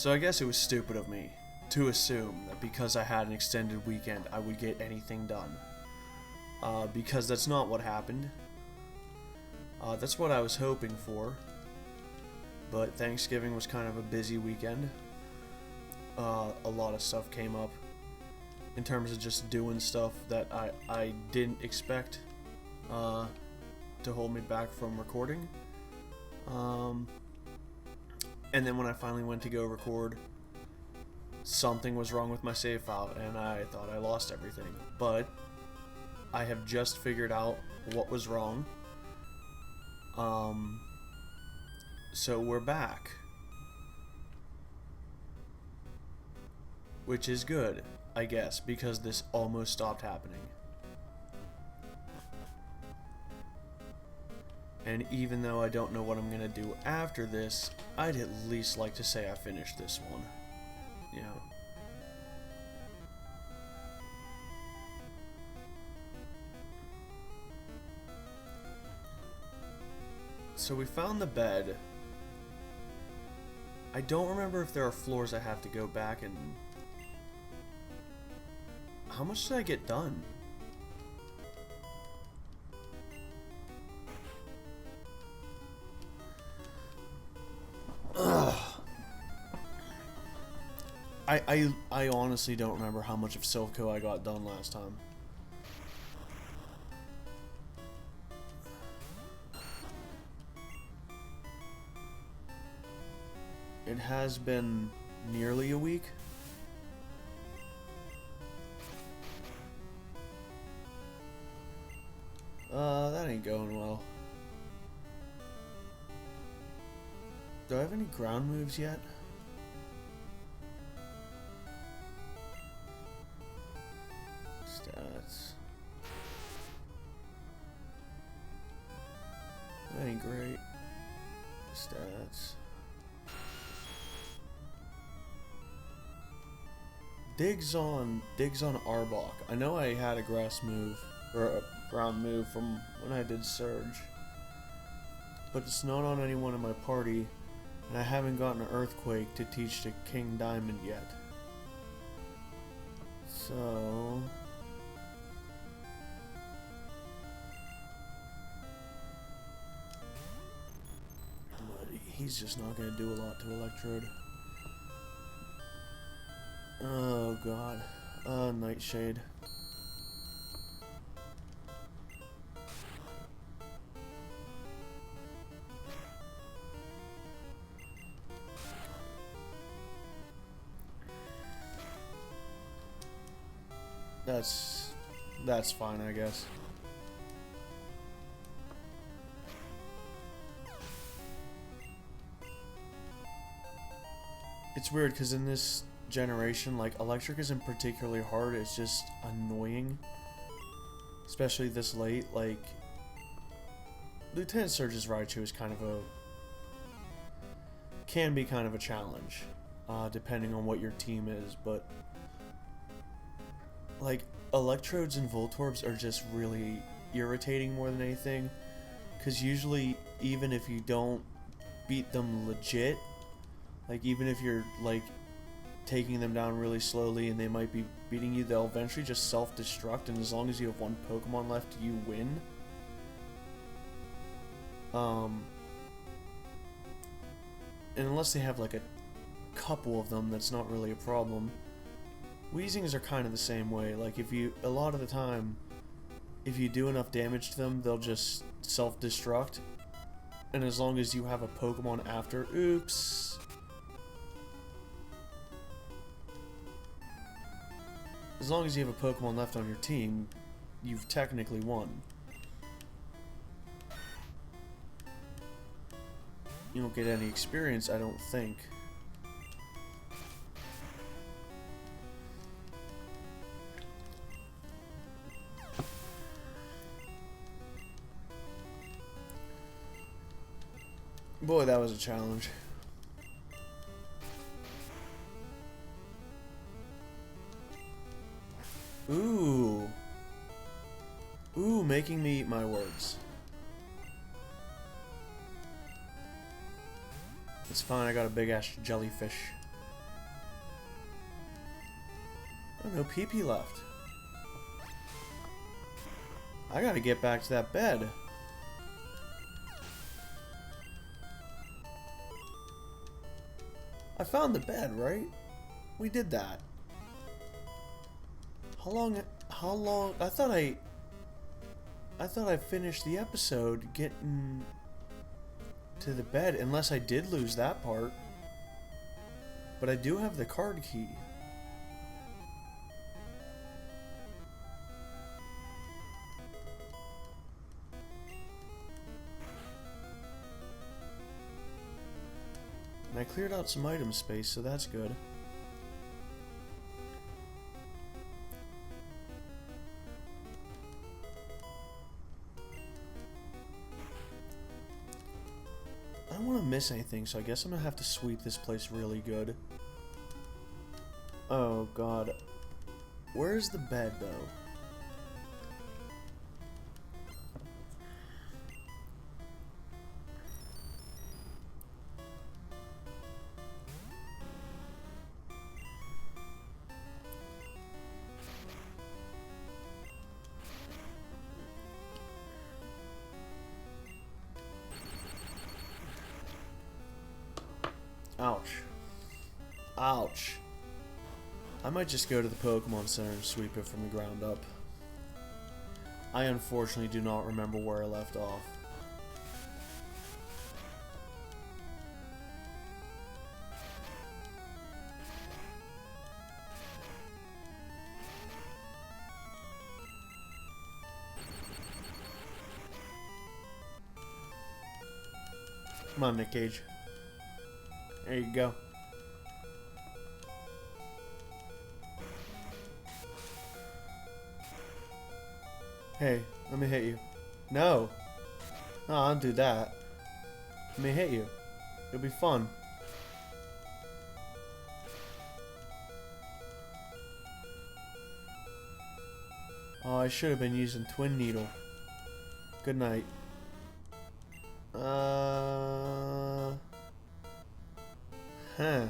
So I guess it was stupid of me to assume that because I had an extended weekend, I would get anything done. Because that's not what happened. That's what I was hoping for. But Thanksgiving was kind of a busy weekend. A lot of stuff came up in terms of just doing stuff that I didn't expect to hold me back from recording. And then when I finally went to go record, something was wrong with my save file and I thought I lost everything. But I have just figured out what was wrong. So we're back. Which is good, I guess, because this almost stopped happening. And even though I don't know what I'm gonna do after this, I'd at least like to say I finished this one. You know. So we found the bed. I don't remember if there are floors I have to go back and... How much did I get done? Ugh. I honestly don't remember how much of Silph I got done last time. It has been nearly a week. That ain't going well. Do I have any ground moves yet? Stats. That ain't great. Stats. Digs on Arbok. I know I had a grass move or a ground move from when I did Surge, but it's not on anyone in my party, and I haven't gotten an Earthquake to teach to King Diamond yet. So but he's just not gonna do a lot to Electrode. Oh god. Nightshade. That's fine, I guess. It's weird because in this generation, like, electric isn't particularly hard, it's just annoying, especially this late. Like, Lieutenant Surge's Raichu is can be kind of a challenge, depending on what your team is, but like, Electrodes and Voltorbs are just really irritating more than anything, because usually, even if you don't beat them legit, like, even if you're, like, taking them down really slowly and they might be beating you, they'll eventually just self-destruct, and as long as you have one Pokemon left, you win. And unless they have like a couple of them, that's not really a problem. Weezings are kind of the same way. Like, a lot of the time, if you do enough damage to them, they'll just self-destruct, and as long as you have a Pokemon after, oops. As long as you have a Pokemon left on your team, you've technically won. You don't get any experience, I don't think. Boy, that was a challenge. Ooh. Ooh, making me eat my words. It's fine, I got a big ass jellyfish. Oh, no PP left. I gotta get back to that bed. I found the bed, right? We did that. How long, I thought I finished the episode getting to the bed, unless I did lose that part. But I do have the card key. And I cleared out some item space, so that's good. I don't want to miss anything, so I guess I'm gonna have to sweep this place really good. Oh god. Where's the bed, though? Ouch. Ouch. I might just go to the Pokemon Center and sweep it from the ground up. I unfortunately do not remember where I left off. Come on, Nick Cage. There you go. Hey, let me hit you. No. No, I'll do that. Let me hit you. It'll be fun. Oh, I should have been using Twin Needle. Good night. Huh.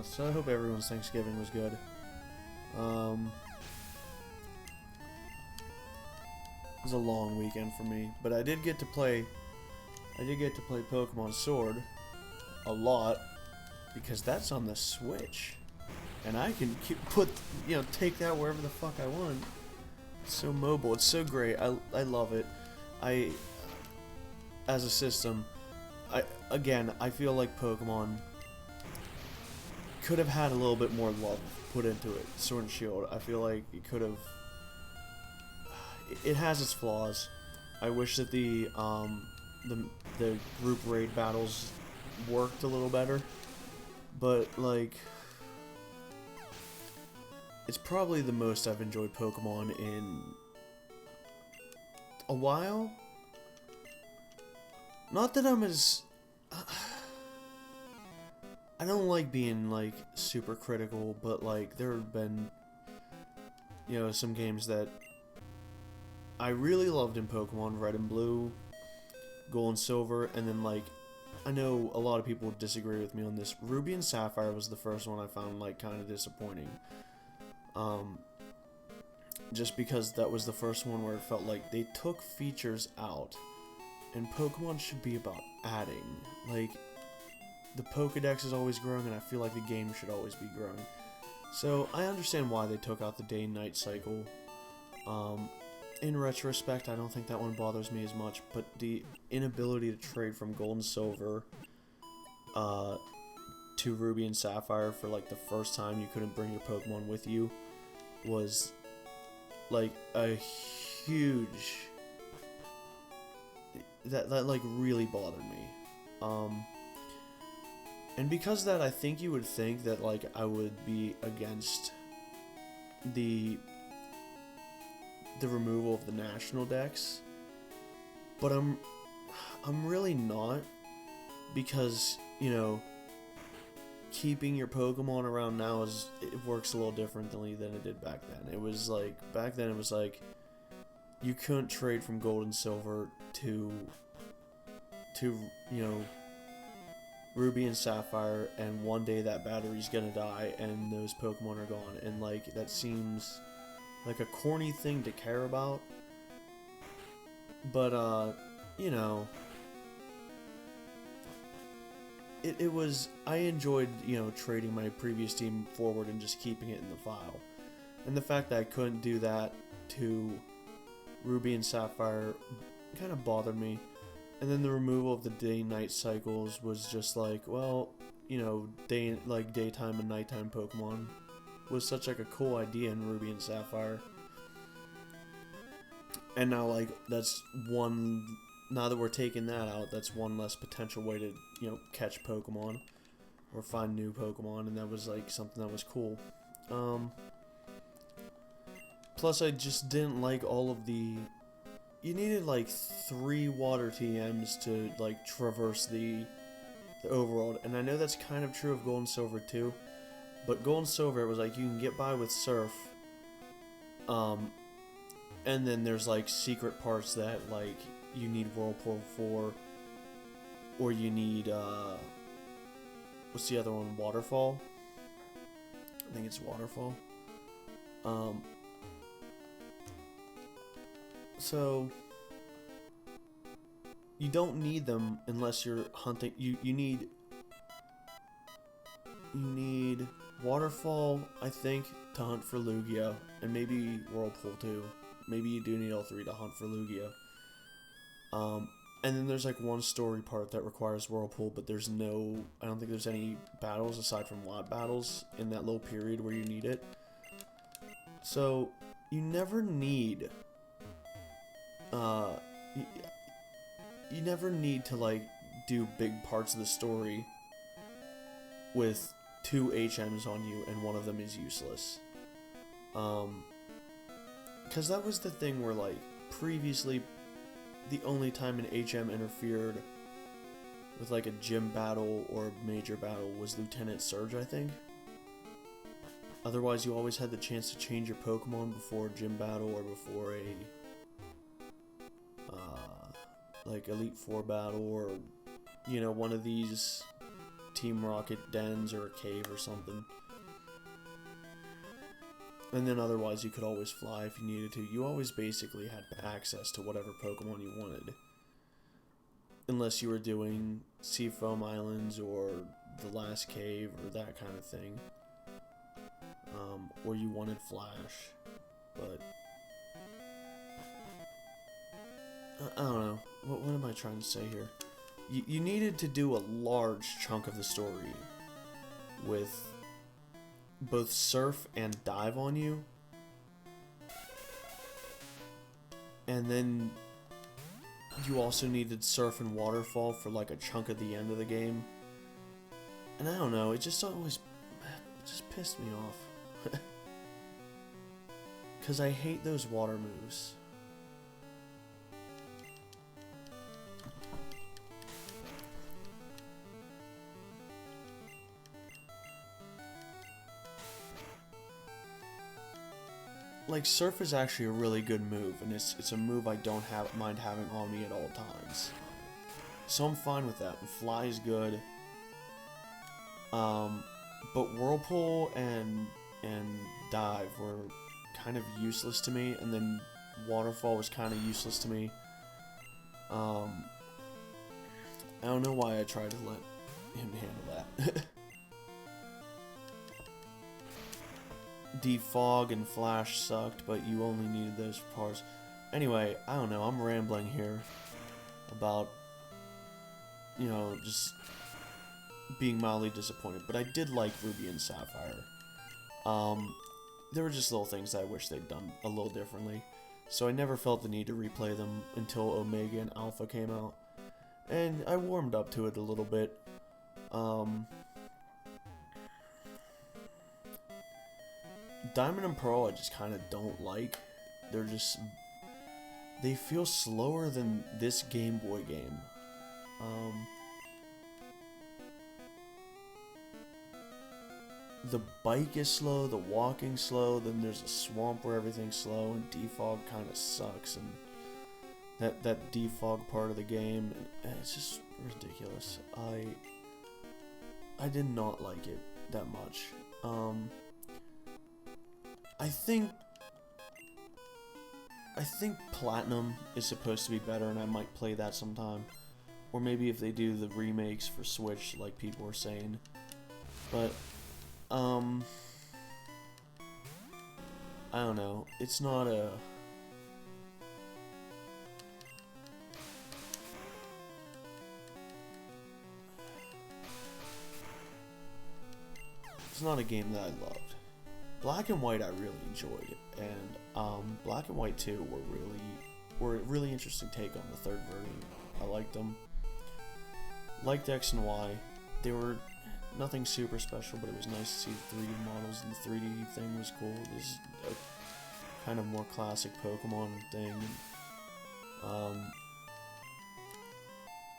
So I hope everyone's Thanksgiving was good. It was a long weekend for me, but I did get to play Pokemon Sword a lot because that's on the Switch, and I can take that wherever the fuck I want. It's so mobile. It's so great. I love it. As a system, I feel like Pokemon could have had a little bit more love put into it. Sword and Shield, I feel like it could have. It has its flaws. I wish that the group raid battles worked a little better, but like, it's probably the most I've enjoyed Pokemon in a while. Not that I'm as I don't like being, like, super critical, but, like, there have been, some games that I really loved in Pokemon Red and Blue, Gold and Silver, and then, like, I know a lot of people would disagree with me on this. Ruby and Sapphire was the first one I found, like, kind of disappointing. Just because that was the first one where it felt like they took features out, and Pokemon should be about adding. Like, the Pokedex is always growing, and I feel like the game should always be growing. So, I understand why they took out the day-night cycle. In retrospect, I don't think that one bothers me as much, but the inability to trade from Gold and Silver to Ruby and Sapphire for, like, the first time you couldn't bring your Pokemon with you was, like, a huge... That like, really bothered me. And because of that, I think you would think that, like, I would be against the removal of the national dex, but I'm really not, because, you know, keeping your Pokemon around now it works a little differently than it did back then. It was like, back then it was like, you couldn't trade from Gold and Silver to you know, Ruby and Sapphire, and one day that battery's gonna die and those Pokemon are gone. And, like, that seems like a corny thing to care about, but you know, it was, I enjoyed, you know, trading my previous team forward and just keeping it in the file. And the fact that I couldn't do that to Ruby and Sapphire kind of bothered me. And then the removal of the day-night cycles was just like, well, you know, daytime and nighttime Pokemon was such like a cool idea in Ruby and Sapphire. And now, like, that's one, now that we're taking that out, that's one less potential way to, you know, catch Pokemon or find new Pokemon, and that was like something that was cool. Plus, I just didn't like all of the, you needed like 3 water TMs to, like, traverse the overworld, and I know that's kind of true of Gold and Silver too, but Gold and Silver, it was like you can get by with Surf, and then there's like secret parts that, like, you need Whirlpool for, or you need what's the other one, Waterfall? I think it's Waterfall. So you don't need them unless you're hunting. You need Waterfall, I think, to hunt for Lugia, and maybe Whirlpool too. Maybe you do need all 3 to hunt for Lugia. And then there's like one story part that requires Whirlpool, but there's no, I don't think there's any battles aside from lab battles in that little period where you need it. So you never need, you never need to, like, do big parts of the story with 2 HMs on you and one of them is useless. Because that was the thing where, like, previously, the only time an HM interfered with, like, a gym battle or a major battle was Lieutenant Surge, I think. Otherwise, you always had the chance to change your Pokemon before a gym battle or before a, like, Elite Four battle, or, you know, one of these Team Rocket dens or a cave or something. And then otherwise you could always fly if you needed to. You always basically had access to whatever Pokemon you wanted. Unless you were doing Seafoam Islands or the Last Cave or that kind of thing. Or you wanted Flash. But I don't know. What am I trying to say here? You needed to do a large chunk of the story with both Surf and Dive on you, and then you also needed Surf and Waterfall for, like, a chunk of the end of the game. And I don't know, it just pissed me off. Because I hate those water moves. Like, Surf is actually a really good move, and it's a move I don't mind having on me at all times. So I'm fine with that. And Fly is good. But Whirlpool and Dive were kind of useless to me, and then Waterfall was kind of useless to me. I don't know why I tried to let him handle that. Defog and Flash sucked, but you only needed those parts. Anyway, I don't know, I'm rambling here about, you know, just being mildly disappointed, but I did like Ruby and Sapphire. There were just little things that I wish they'd done a little differently, so I never felt the need to replay them until Omega and Alpha came out, and I warmed up to it a little bit. Diamond and Pearl I just kind of don't like. They feel slower than this Game Boy game. The bike is slow, the walking slow, then there's a swamp where everything's slow, and defog kind of sucks, and that defog part of the game, and it's just ridiculous. I did not like it that much. I think Platinum is supposed to be better, and I might play that sometime. Or maybe if they do the remakes for Switch, like people were saying. But, I don't know. It's not a... It's not a game that I loved. Black and White I really enjoyed, and Black and White 2 were a really interesting take on the third version. I liked them. Liked X and Y. They were nothing super special, but it was nice to see the 3D models, and the 3D thing was cool. This is a kind of more classic Pokemon thing.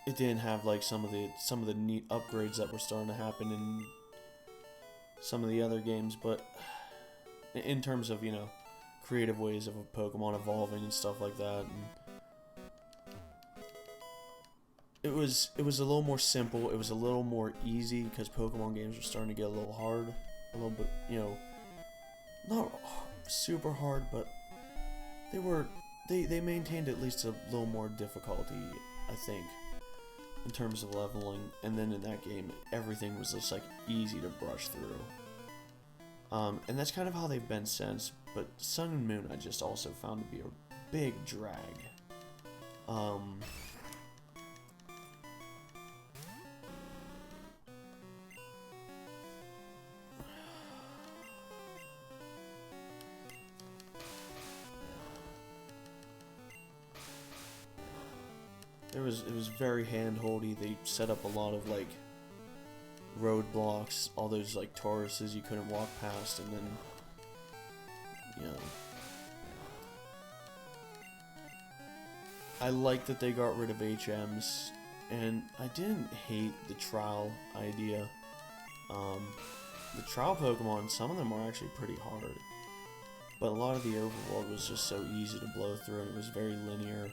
It didn't have like some of the neat upgrades that were starting to happen in some of the other games, but in terms of, you know, creative ways of a Pokemon evolving and stuff like that, and it was a little more simple. It was a little more easy because Pokemon games were starting to get a little hard, a little bit, you know, not super hard, but they maintained at least a little more difficulty, I think, in terms of leveling. And then in that game, everything was just like easy to brush through. And that's kind of how they've been since, but Sun and Moon I just also found to be a big drag. It was very hand-holdy. They set up a lot of like roadblocks, all those like Tauruses you couldn't walk past, and then, you know, I like that they got rid of HMs, and I didn't hate the trial idea. The trial Pokemon, some of them are actually pretty hard, but a lot of the overworld was just so easy to blow through, and it was very linear,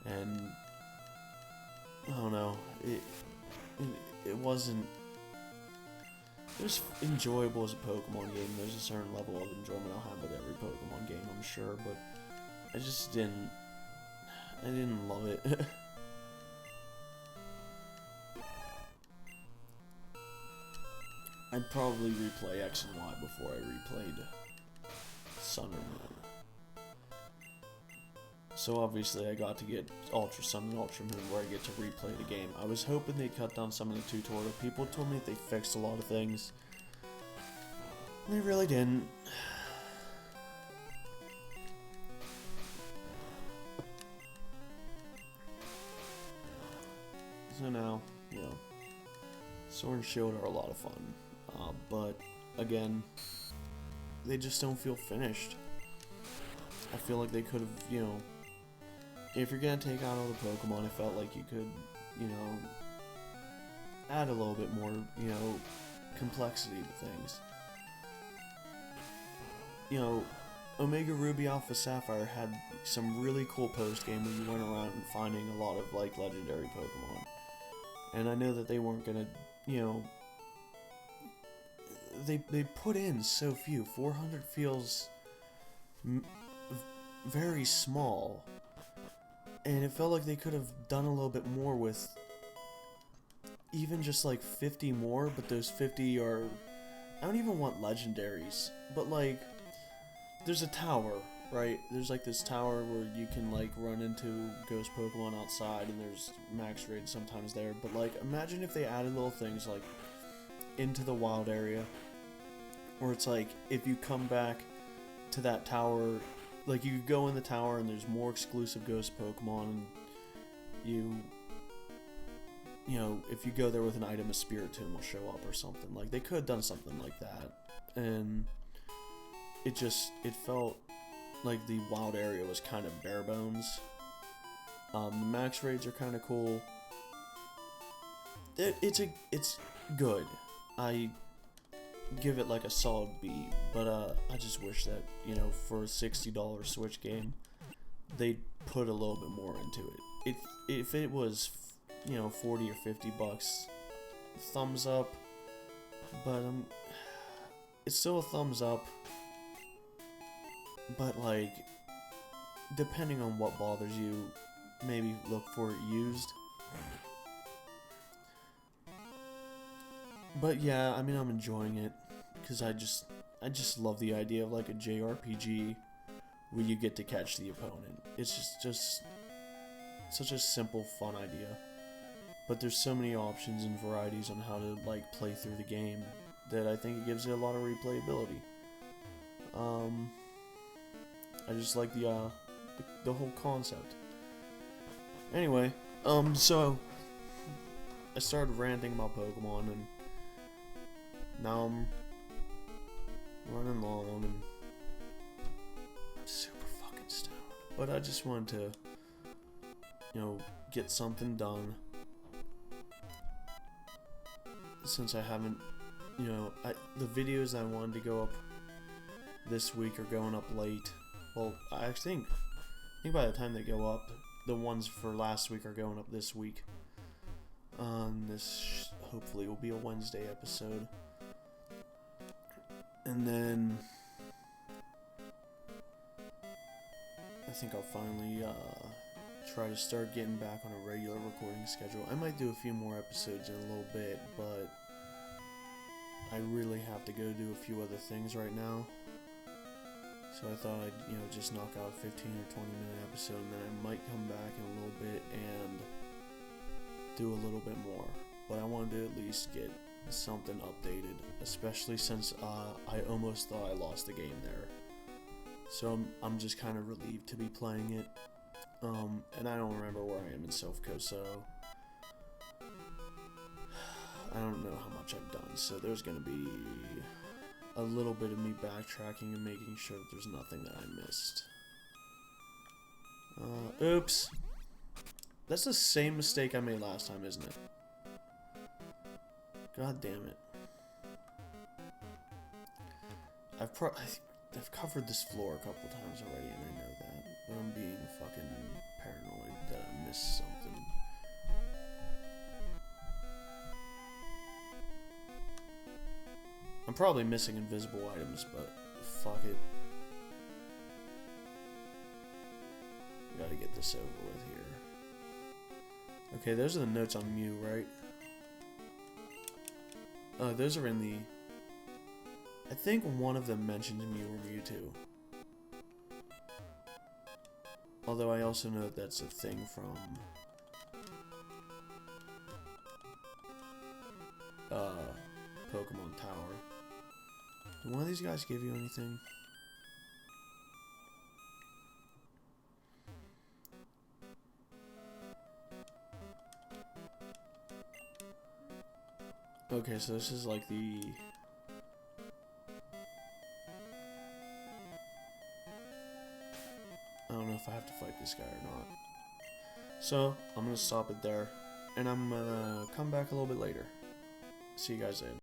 and I don't know, it wasn't. It was enjoyable as a Pokemon game. There's a certain level of enjoyment I'll have with every Pokemon game, I'm sure, but I just didn't love it. I'd probably replay X and Y before I replayed Sun or Moon. So obviously I got to get Ultra Sun and Ultra Moon where I get to replay the game. I was hoping they'd cut down some of the tutorial. People told me they fixed a lot of things. They really didn't. So now, you know, Sword and Shield are a lot of fun. But, again, they just don't feel finished. I feel like they could have, you know, if you're gonna take out all the Pokemon, I felt like you could, you know, add a little bit more, you know, complexity to things. You know, Omega Ruby Alpha Sapphire had some really cool post-game where you went around and finding a lot of, like, legendary Pokemon. And I know that they weren't gonna, you know, they put in so few. 400 feels very small. And it felt like they could have done a little bit more with even just like 50 more, but those 50 are, I don't even want legendaries, but like, there's a tower, right? There's like this tower where you can like run into ghost Pokemon outside, and there's max raid sometimes there, but like, imagine if they added little things like into the wild area, where it's like, if you come back to that tower, like, you go in the tower and there's more exclusive ghost Pokemon, and you know, if you go there with an item, a Spiritomb will show up or something. Like, they could have done something like that. And it felt like the wild area was kind of bare bones. The max raids are kind of cool. It's good. I give it like a solid B, but I just wish that, you know, for a $60 Switch game, they'd put a little bit more into it. If it was, you know, 40 or 50 bucks, thumbs up, but it's still a thumbs up, but like, depending on what bothers you, maybe look for it used. But yeah, I mean, I'm enjoying it because I just love the idea of like a JRPG where you get to catch the opponent. It's just such a simple, fun idea. But there's so many options and varieties on how to like play through the game that I think it gives it a lot of replayability. I just like the whole concept. Anyway, so I started ranting about Pokemon, and now I'm running long and I'm super fucking stoned. But I just wanted to, you know, get something done. Since I haven't, you know, the videos I wanted to go up this week are going up late. Well, I think by the time they go up, the ones for last week are going up this week. This hopefully will be a Wednesday episode. And then I think I'll finally try to start getting back on a regular recording schedule. I might do a few more episodes in a little bit, but I really have to go do a few other things right now. So I thought I'd, you know, just knock out a 15 or 20 minute episode, and then I might come back in a little bit and do a little bit more. But I wanted to at least get something updated, especially since I almost thought I lost the game there. So I'm just kind of relieved to be playing it. And I don't remember where I am in Silph, so I don't know how much I've done. So there's gonna be a little bit of me backtracking and making sure that there's nothing that I missed. Oops. That's the same mistake I made last time, isn't it? God damn it. I've covered this floor a couple times already, and I know that. But I'm being fucking paranoid that I missed something. I'm probably missing invisible items, but fuck it. We gotta get this over with here. Okay, those are the notes on Mew, right? Those are in the... I think one of them mentions Mew or Mewtwo. Although I also know that that's a thing from... Pokemon Tower. Did one of these guys give you anything? Okay, so this is like the... I don't know if I have to fight this guy or not. So, I'm gonna stop it there, and I'm gonna come back a little bit later. See you guys later.